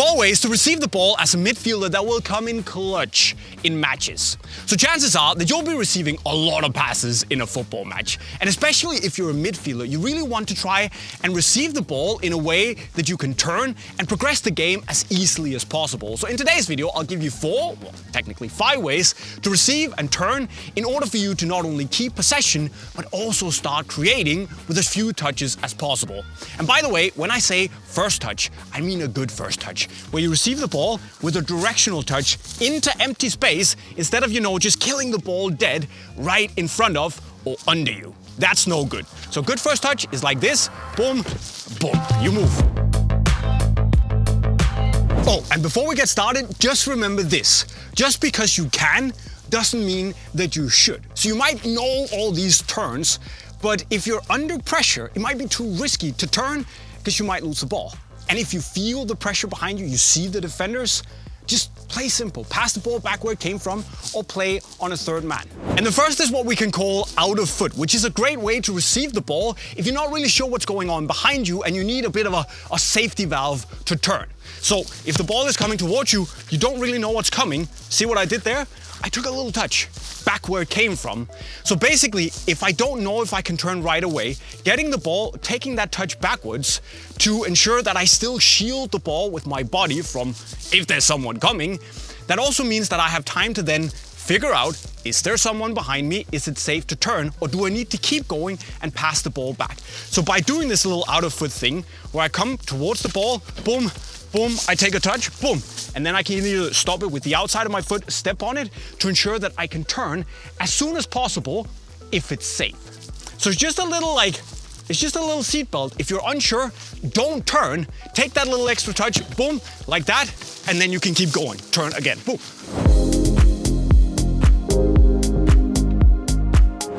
4 ways to receive the ball as a midfielder that will come in clutch in matches. So chances are that you'll be receiving a lot of passes in a football match. And especially if you're a midfielder, you really want to try and receive the ball in a way that you can turn and progress the game as easily as possible. So in today's video, I'll give you 4, well, technically 5 ways to receive and turn in order for you to not only keep possession, but also start creating with as few touches as possible. And by the way, when I say first touch, I mean a good first touch, where you receive the ball with a directional touch into empty space instead of, just killing the ball dead right in front of or under you. That's no good. So good first touch is like this, boom, boom, you move. Oh, and before we get started, just remember this. Just because you can doesn't mean that you should. So you might know all these turns, but if you're under pressure, it might be too risky to turn because you might lose the ball. And if you feel the pressure behind you, you see the defenders, just play simple. Pass the ball back where it came from or play on a third man. And the first is what we can call out of foot, which is a great way to receive the ball if you're not really sure what's going on behind you and you need a bit of a safety valve to turn. So if the ball is coming towards you, you don't really know what's coming. See what I did there? I took a little touch back where it came from. So basically, if I don't know if I can turn right away, getting the ball, taking that touch backwards to ensure that I still shield the ball with my body from if there's someone coming, that also means that I have time to then figure out, is there someone behind me? Is it safe to turn? Or do I need to keep going and pass the ball back? So by doing this little out of foot thing, where I come towards the ball, boom, boom, I take a touch, boom. And then I can either stop it with the outside of my foot, step on it to ensure that I can turn as soon as possible if it's safe. So it's just a little seatbelt. If you're unsure, don't turn. Take that little extra touch, boom, like that, and then you can keep going. Turn again, boom.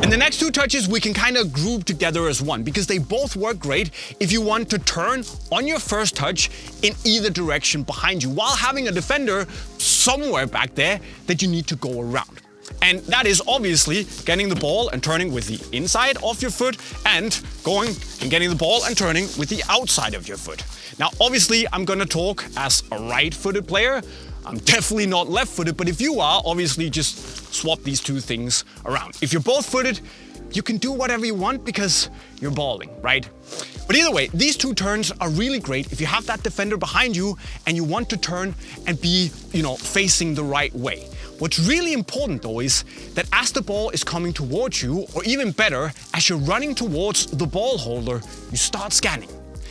And the next 2 touches we can kind of group together as one because they both work great if you want to turn on your first touch in either direction behind you while having a defender somewhere back there that you need to go around. And that is obviously getting the ball and turning with the inside of your foot and going and getting the ball and turning with the outside of your foot. Now, obviously, I'm gonna talk as a right-footed player. I'm definitely not left-footed, but if you are, obviously just swap these 2 things around. If you're both footed, you can do whatever you want because you're balling, right? But either way, these 2 turns are really great if you have that defender behind you and you want to turn and be, facing the right way. What's really important though is that as the ball is coming towards you, or even better, as you're running towards the ball holder, you start scanning.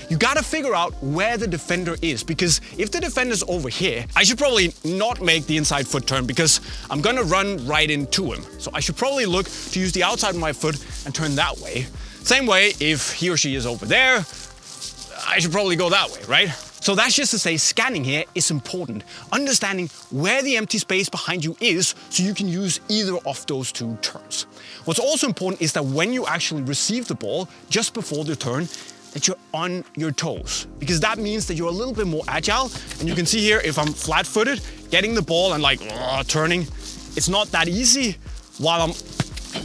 You gotta figure out where the defender is, because if the defender's over here, I should probably not make the inside foot turn because I'm gonna run right into him. So I should probably look to use the outside of my foot and turn that way. Same way, if he or she is over there, I should probably go that way, right? So that's just to say scanning here is important. Understanding where the empty space behind you is so you can use either of those 2 turns. What's also important is that when you actually receive the ball just before the turn, that you're on your toes, because that means that you're a little bit more agile. And you can see here, if I'm flat-footed, getting the ball and turning, it's not that easy. While I'm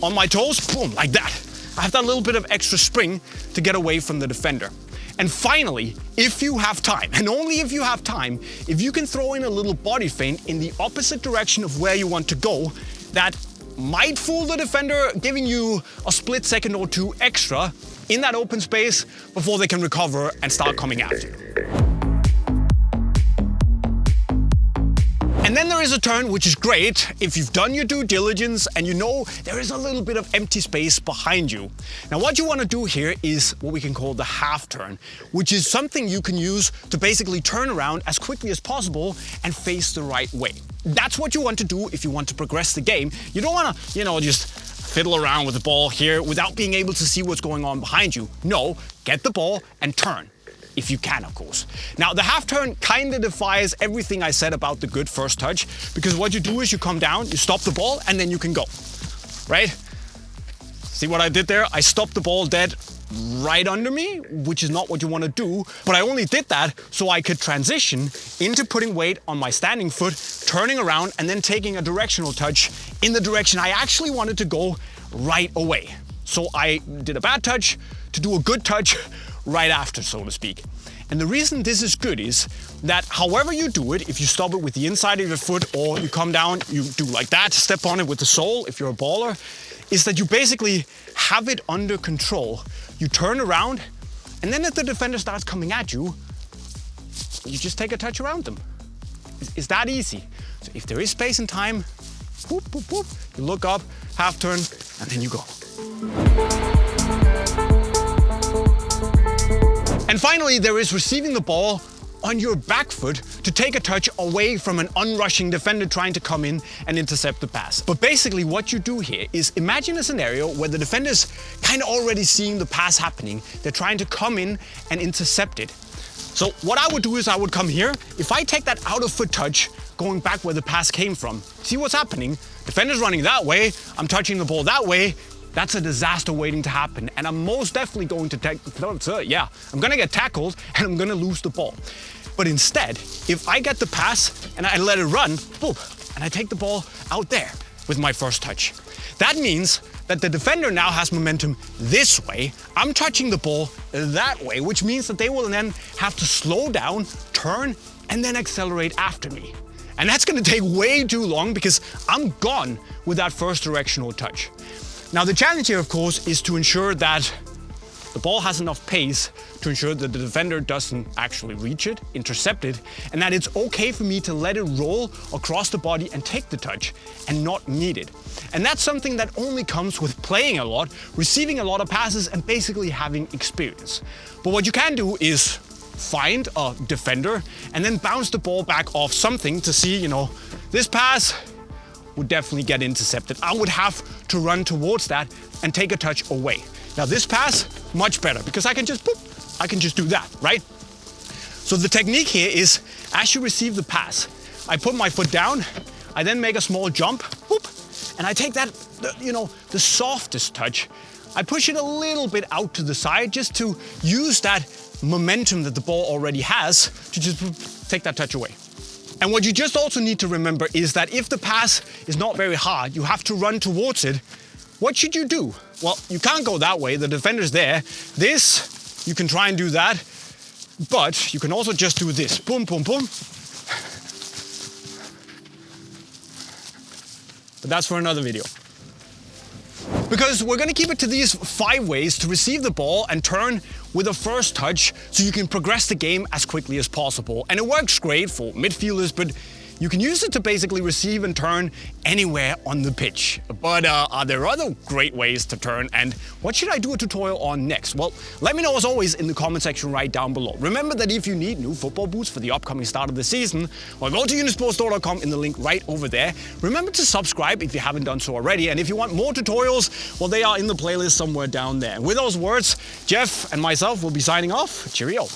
on my toes, boom, like that. I have that little bit of extra spring to get away from the defender. And finally, if you have time, and only if you have time, if you can throw in a little body feint in the opposite direction of where you want to go, that might fool the defender, giving you a split second or 2 extra in that open space before they can recover and start coming after you. And then there is a turn which is great if you've done your due diligence and you know there is a little bit of empty space behind you. Now what you want to do here is what we can call the half turn, which is something you can use to basically turn around as quickly as possible and face the right way. That's what you want to do if you want to progress the game. You don't want to, just fiddle around with the ball here without being able to see what's going on behind you. No, get the ball and turn. If you can, of course. Now, the half turn kind of defies everything I said about the good first touch, because what you do is you come down, you stop the ball, and then you can go, right? See what I did there? I stopped the ball dead right under me, which is not what you want to do, but I only did that so I could transition into putting weight on my standing foot, turning around, and then taking a directional touch in the direction I actually wanted to go right away. So I did a bad touch to do a good touch right after, so to speak. And the reason this is good is that however you do it, if you stop it with the inside of your foot or you come down, you do like that, step on it with the sole if you're a baller, is that you basically have it under control. You turn around, and then if the defender starts coming at you, you just take a touch around them. It's that easy. So if there is space and time, whoop, whoop, whoop, you look up, half turn, and then you go. And finally, there is receiving the ball on your back foot to take a touch away from an unrushing defender trying to come in and intercept the pass. But basically what you do here is imagine a scenario where the defender's kind of already seeing the pass happening. They're trying to come in and intercept it. So what I would do is I would come here. If I take that out of foot touch, going back where the pass came from, see what's happening? Defender's running that way, I'm touching the ball that way. That's a disaster waiting to happen. And I'm most definitely going to I'm gonna get tackled and I'm gonna lose the ball. But instead, if I get the pass and I let it run, boom, and I take the ball out there with my first touch. That means that the defender now has momentum this way. I'm touching the ball that way, which means that they will then have to slow down, turn, and then accelerate after me. And that's gonna take way too long because I'm gone with that first directional touch. Now the challenge here, of course, is to ensure that the ball has enough pace to ensure that the defender doesn't actually reach it, intercept it, and that it's okay for me to let it roll across the body and take the touch and not need it. And that's something that only comes with playing a lot, receiving a lot of passes, and basically having experience. But what you can do is find a defender and then bounce the ball back off something to see, this pass would definitely get intercepted. I would have to run towards that and take a touch away. Now this pass, much better, because I can just do that, right? So the technique here is, as you receive the pass, I put my foot down, I then make a small jump, whoop, and I take that, the softest touch. I push it a little bit out to the side just to use that momentum that the ball already has to just take that touch away. And what you just also need to remember is that if the pass is not very hard, you have to run towards it. What should you do? Well, you can't go that way, the defender's there. This, you can try and do that, but you can also just do this. Boom, boom, boom. But that's for another video. Because we're gonna keep it to these 5 ways to receive the ball and turn with a first touch so you can progress the game as quickly as possible. And it works great for midfielders, but you can use it to basically receive and turn anywhere on the pitch. But are there other great ways to turn, and what should I do a tutorial on next? Well, let me know as always in the comment section right down below. Remember that if you need new football boots for the upcoming start of the season, well, go to unisportstore.com in the link right over there. Remember to subscribe if you haven't done so already, and if you want more tutorials, well, they are in the playlist somewhere down there. And with those words, Jeff and myself will be signing off. Cheerio.